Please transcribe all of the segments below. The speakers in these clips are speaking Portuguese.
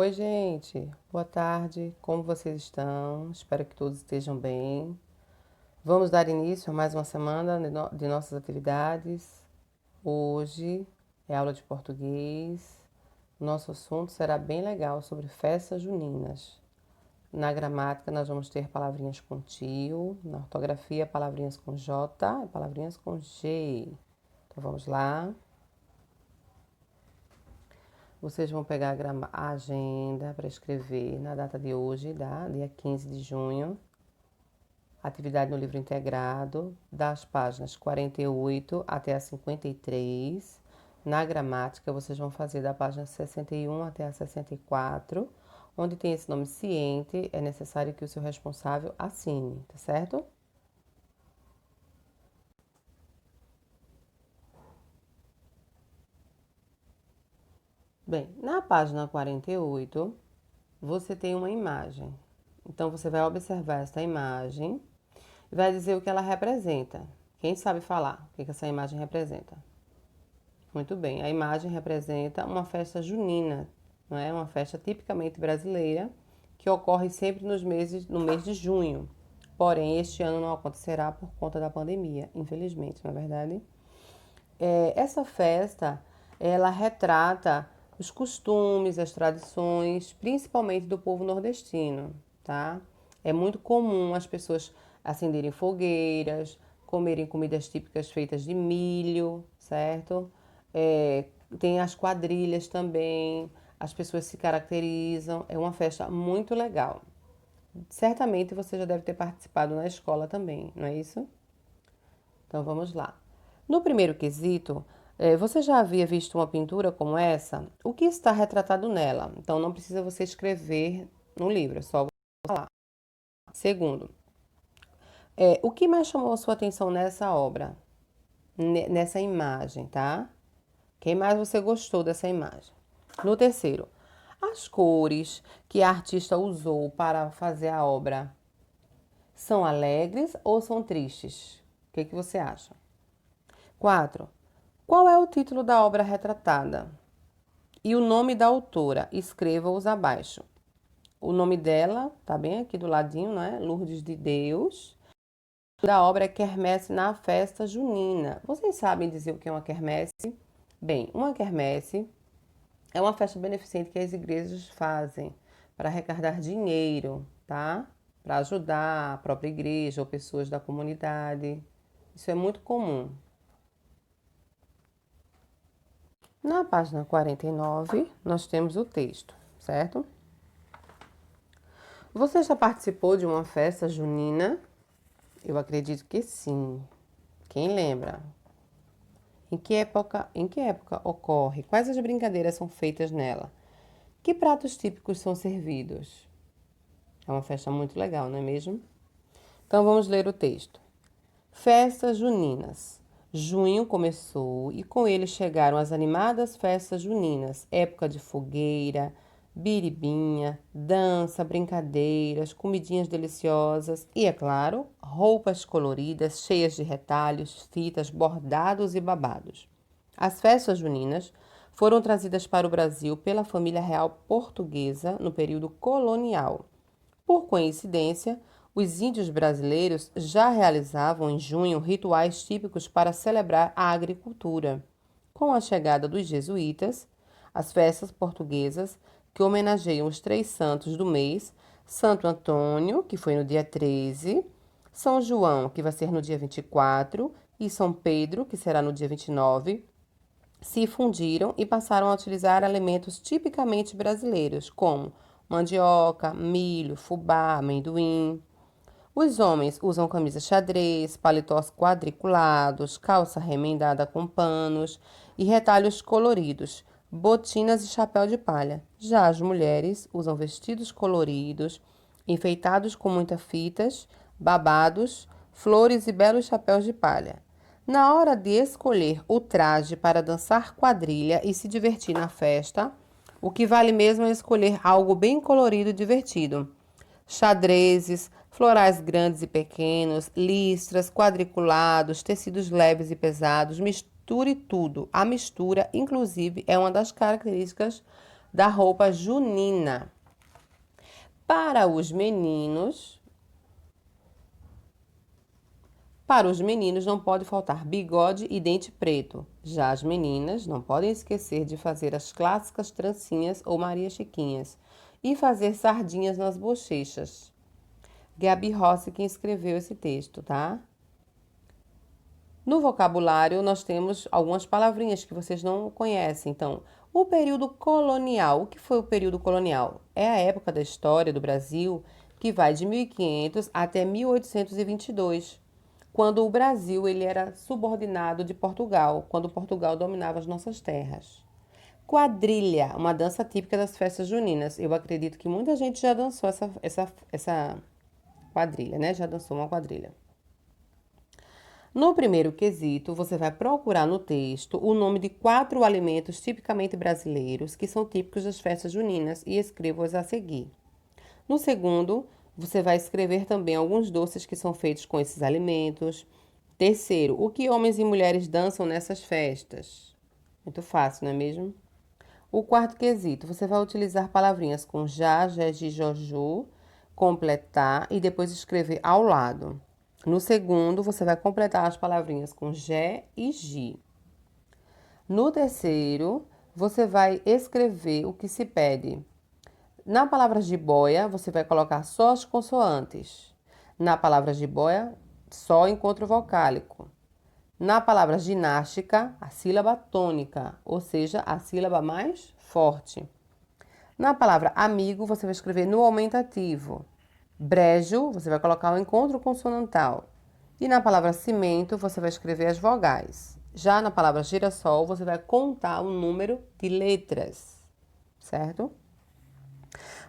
Oi, gente. Boa tarde. Como vocês estão? Espero que todos estejam bem. Vamos dar início a mais uma semana de nossas atividades. Hoje é aula de português. Nosso assunto será bem legal sobre festas juninas. Na gramática, nós vamos ter palavrinhas com tio. Na ortografia, palavrinhas com J e palavrinhas com G. Então vamos lá. Vocês vão pegar a agenda para escrever na data de hoje, dia 15 de junho. Atividade no livro integrado, das páginas 48 até a 53. Na gramática, vocês vão fazer da página 61 até a 64. Onde tem esse nome ciente, é necessário que o seu responsável assine, tá certo? Bem, na página 48, você tem uma imagem. Então, você vai observar esta imagem e vai dizer o que ela representa. Quem sabe falar o que essa imagem representa? Muito bem, a imagem representa uma festa junina, não é? Uma festa tipicamente brasileira que ocorre sempre no mês de junho. Porém, este ano não acontecerá por conta da pandemia, infelizmente, não é verdade? Essa festa, ela retrata os costumes, as tradições, principalmente do povo nordestino, tá? É muito comum as pessoas acenderem fogueiras, comerem comidas típicas feitas de milho, certo? É, tem as quadrilhas também, as pessoas se caracterizam, é uma festa muito legal. Certamente você já deve ter participado na escola também, não é isso? Então vamos lá. No primeiro quesito, você já havia visto uma pintura como essa? O que está retratado nela? Então não precisa você escrever no livro, é só você falar. Segundo, o que mais chamou a sua atenção nessa obra? Nessa imagem, tá? Quem mais você gostou dessa imagem? No terceiro, as cores que a artista usou para fazer a obra são alegres ou são tristes? O que você acha? 4. Qual é o título da obra retratada? E o nome da autora? Escreva-os abaixo. O nome dela tá bem aqui do ladinho, né? Lourdes de Deus. Da obra é Quermesse na Festa Junina. Vocês sabem dizer o que é uma quermesse? Bem, uma quermesse é uma festa beneficente que as igrejas fazem para arrecadar dinheiro, tá? Para ajudar a própria igreja ou pessoas da comunidade. Isso é muito comum. Na página 49, nós temos o texto, certo? Você já participou de uma festa junina? Eu acredito que sim. Quem lembra? Em que época ocorre? Quais as brincadeiras são feitas nela? Que pratos típicos são servidos? É uma festa muito legal, não é mesmo? Então vamos ler o texto. Festas juninas. Junho começou e com ele chegaram as animadas festas juninas, época de fogueira, biribinha, dança, brincadeiras, comidinhas deliciosas e, é claro, roupas coloridas, cheias de retalhos, fitas, bordados e babados. As festas juninas foram trazidas para o Brasil pela família real portuguesa no período colonial. Por coincidência, os índios brasileiros já realizavam em junho rituais típicos para celebrar a agricultura. Com a chegada dos jesuítas, as festas portuguesas, que homenageiam os três santos do mês, Santo Antônio, que foi no dia 13, São João, que vai ser no dia 24, e São Pedro, que será no dia 29, se fundiram e passaram a utilizar alimentos tipicamente brasileiros, como mandioca, milho, fubá, amendoim. Os homens usam camisa xadrez, paletós quadriculados, calça remendada com panos e retalhos coloridos, botinas e chapéu de palha. Já as mulheres usam vestidos coloridos, enfeitados com muitas fitas, babados, flores e belos chapéus de palha. Na hora de escolher o traje para dançar quadrilha e se divertir na festa, o que vale mesmo é escolher algo bem colorido e divertido. Xadrezes, florais grandes e pequenos, listras, quadriculados, tecidos leves e pesados, misture tudo. A mistura, inclusive, é uma das características da roupa junina. Para os meninos, não pode faltar bigode e dente preto. Já as meninas não podem esquecer de fazer as clássicas trancinhas ou Maria Chiquinhas e fazer sardinhas nas bochechas. Gabi Rossi quem escreveu esse texto, tá? No vocabulário, nós temos algumas palavrinhas que vocês não conhecem. Então, o período colonial. O que foi o período colonial? É a época da história do Brasil que vai de 1500 até 1822, quando o Brasil ele era subordinado de Portugal, quando Portugal dominava as nossas terras. Quadrilha, uma dança típica das festas juninas. Eu acredito que muita gente já dançou essa quadrilha, né? Já dançou uma quadrilha. No primeiro quesito, você vai procurar no texto o nome de 4 alimentos tipicamente brasileiros que são típicos das festas juninas e escreva-os a seguir. No segundo, você vai escrever também alguns doces que são feitos com esses alimentos. Terceiro, o que homens e mulheres dançam nessas festas? Muito fácil, não é mesmo? O quarto quesito, você vai utilizar palavrinhas com já, gi, joju, completar e depois escrever ao lado. No segundo, você vai completar as palavrinhas com gé e gi. No terceiro, você vai escrever o que se pede. Na palavra jiboia, você vai colocar só as consoantes. Na palavra jiboia, só encontro vocálico. Na palavra ginástica, a sílaba tônica, ou seja, a sílaba mais forte. Na palavra amigo, você vai escrever no aumentativo. Brejo, você vai colocar o encontro consonantal. E na palavra cimento, você vai escrever as vogais. Já na palavra girassol, você vai contar o número de letras, certo?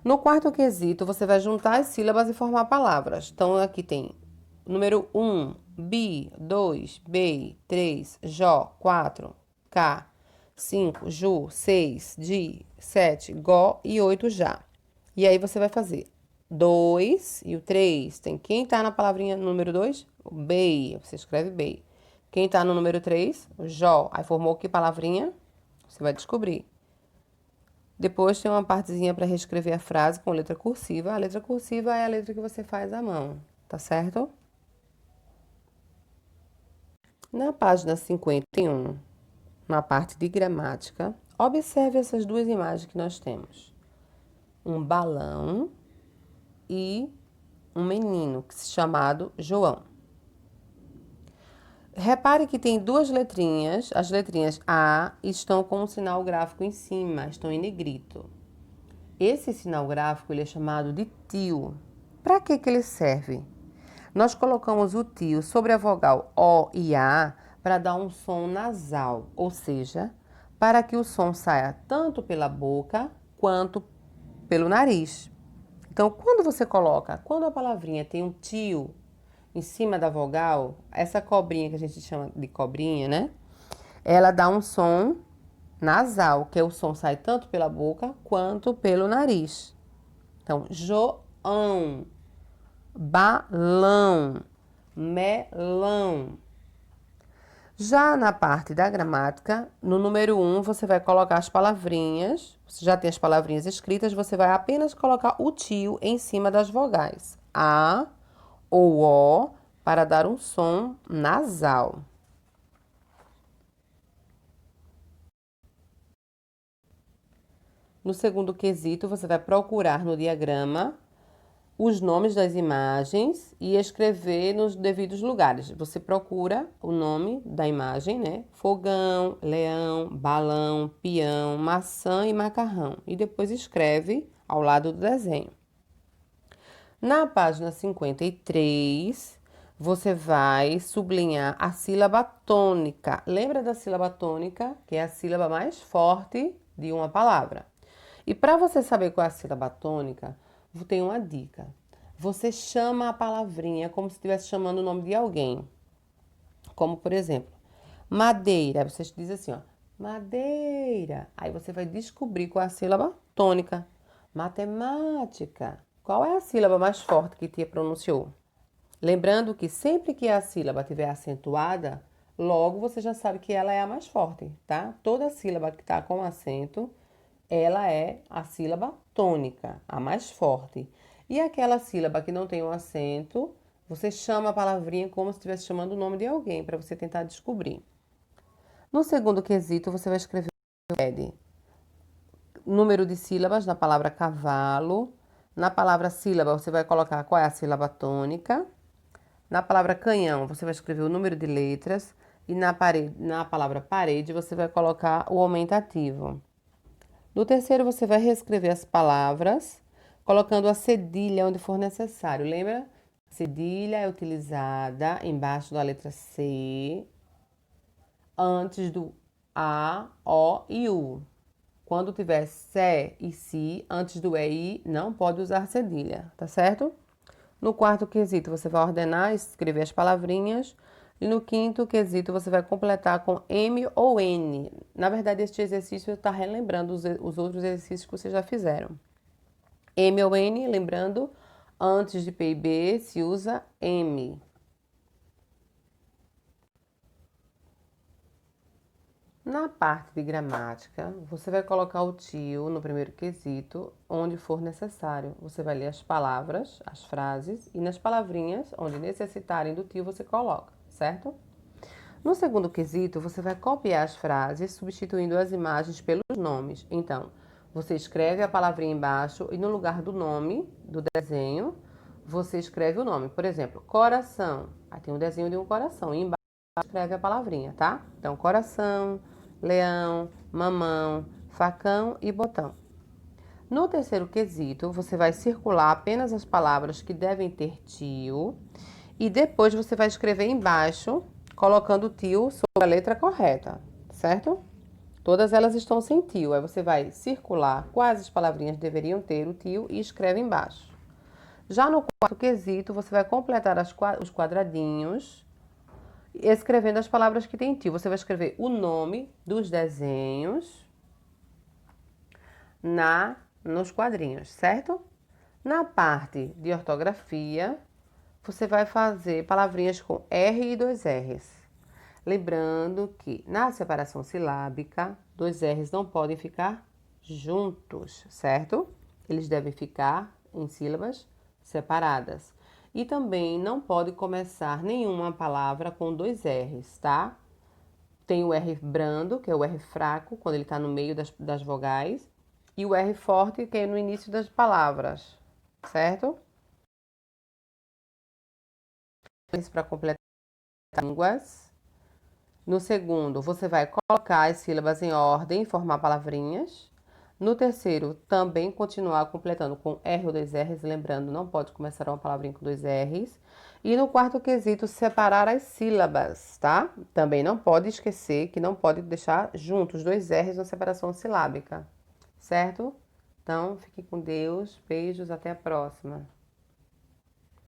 No quarto quesito, você vai juntar as sílabas e formar palavras. Então, aqui tem número 1, bi, 2, bei, 3, jó, 4, cá, 5, ju, 6, di, 7, gó e 8 já. E aí você vai fazer 2 e o 3. Tem quem tá na palavrinha número 2? O bei, você escreve bei. Quem tá no número 3? O jó. Aí formou que palavrinha? Você vai descobrir. Depois tem uma partezinha para reescrever a frase com letra cursiva. A letra cursiva é a letra que você faz à mão, tá certo? Na página 51, na parte de gramática, observe essas duas imagens que nós temos. Um balão e um menino, chamado João. Repare que tem duas letrinhas, as letrinhas A estão com um sinal gráfico em cima, estão em negrito. Esse sinal gráfico ele é chamado de tio. Para que ele serve? Nós colocamos o tio sobre a vogal O e A para dar um som nasal, ou seja, para que o som saia tanto pela boca quanto pelo nariz. Então, quando a palavrinha tem um tio em cima da vogal, essa cobrinha que a gente chama de cobrinha, né? Ela dá um som nasal, que é o som sai tanto pela boca quanto pelo nariz. Então, João, balão, melão. Já na parte da gramática, no número 1, você vai colocar as palavrinhas. Você já tem as palavrinhas escritas, você vai apenas colocar o tio em cima das vogais. A ou O para dar um som nasal. No segundo quesito, você vai procurar no diagrama os nomes das imagens e escrever nos devidos lugares. Você procura o nome da imagem, né? Fogão, leão, balão, peão, maçã e macarrão. E depois escreve ao lado do desenho. Na página 53, você vai sublinhar a sílaba tônica. Lembra da sílaba tônica, que é a sílaba mais forte de uma palavra? E para você saber qual é a sílaba tônica, tem uma dica. Você chama a palavrinha como se estivesse chamando o nome de alguém. Como, por exemplo, madeira. Você diz assim, ó, madeira. Aí você vai descobrir qual é a sílaba tônica. Matemática. Qual é a sílaba mais forte que tia pronunciou? Lembrando que sempre que a sílaba estiver acentuada, logo você já sabe que ela é a mais forte, tá? Toda sílaba que está com acento ela é a sílaba tônica, a mais forte. E aquela sílaba que não tem um acento, você chama a palavrinha como se estivesse chamando o nome de alguém, para você tentar descobrir. No segundo quesito, você vai escrever número de sílabas na palavra cavalo. Na palavra sílaba, você vai colocar qual é a sílaba tônica. Na palavra canhão, você vai escrever o número de letras. E na palavra parede, você vai colocar o aumentativo. No terceiro, você vai reescrever as palavras, colocando a cedilha onde for necessário. Lembra? A cedilha é utilizada embaixo da letra C, antes do A, O e U. Quando tiver se e si, antes do e i, não pode usar cedilha, tá certo? No quarto quesito, você vai ordenar, escrever as palavrinhas. E no quinto quesito, você vai completar com M ou N. Na verdade, este exercício está relembrando os outros exercícios que vocês já fizeram. M ou N, lembrando, antes de P e B se usa M. Na parte de gramática, você vai colocar o tio no primeiro quesito, onde for necessário. Você vai ler as palavras, as frases, e nas palavrinhas, onde necessitarem do tio, você coloca, certo? No segundo quesito, você vai copiar as frases, substituindo as imagens pelos nomes. Então, você escreve a palavrinha embaixo e no lugar do nome, do desenho, você escreve o nome. Por exemplo, coração. Aí tem um desenho de um coração. E embaixo escreve a palavrinha, tá? Então, coração, leão, mamão, facão e botão. No terceiro quesito, você vai circular apenas as palavras que devem ter tio e depois você vai escrever embaixo, colocando o tio sobre a letra correta, certo? Todas elas estão sem tio. Aí você vai circular quais as palavrinhas deveriam ter o tio e escreve embaixo. Já no quarto quesito, você vai completar os quadradinhos escrevendo as palavras que tem tio. Você vai escrever o nome dos desenhos nos quadrinhos, certo? Na parte de ortografia, você vai fazer palavrinhas com R e dois R's. Lembrando que na separação silábica, dois R's não podem ficar juntos, certo? Eles devem ficar em sílabas separadas. E também não pode começar nenhuma palavra com dois R's, tá? Tem o R brando, que é o R fraco, quando ele está no meio das vogais, e o R forte, que é no início das palavras, certo? Isso para completar línguas. No segundo, você vai colocar as sílabas em ordem e formar palavrinhas. No terceiro, também continuar completando com R ou dois R's, lembrando, não pode começar uma palavrinha com dois R's. E no quarto quesito, separar as sílabas, tá? Também não pode esquecer que não pode deixar juntos dois R's na separação silábica, certo? Então, fique com Deus, beijos, até a próxima.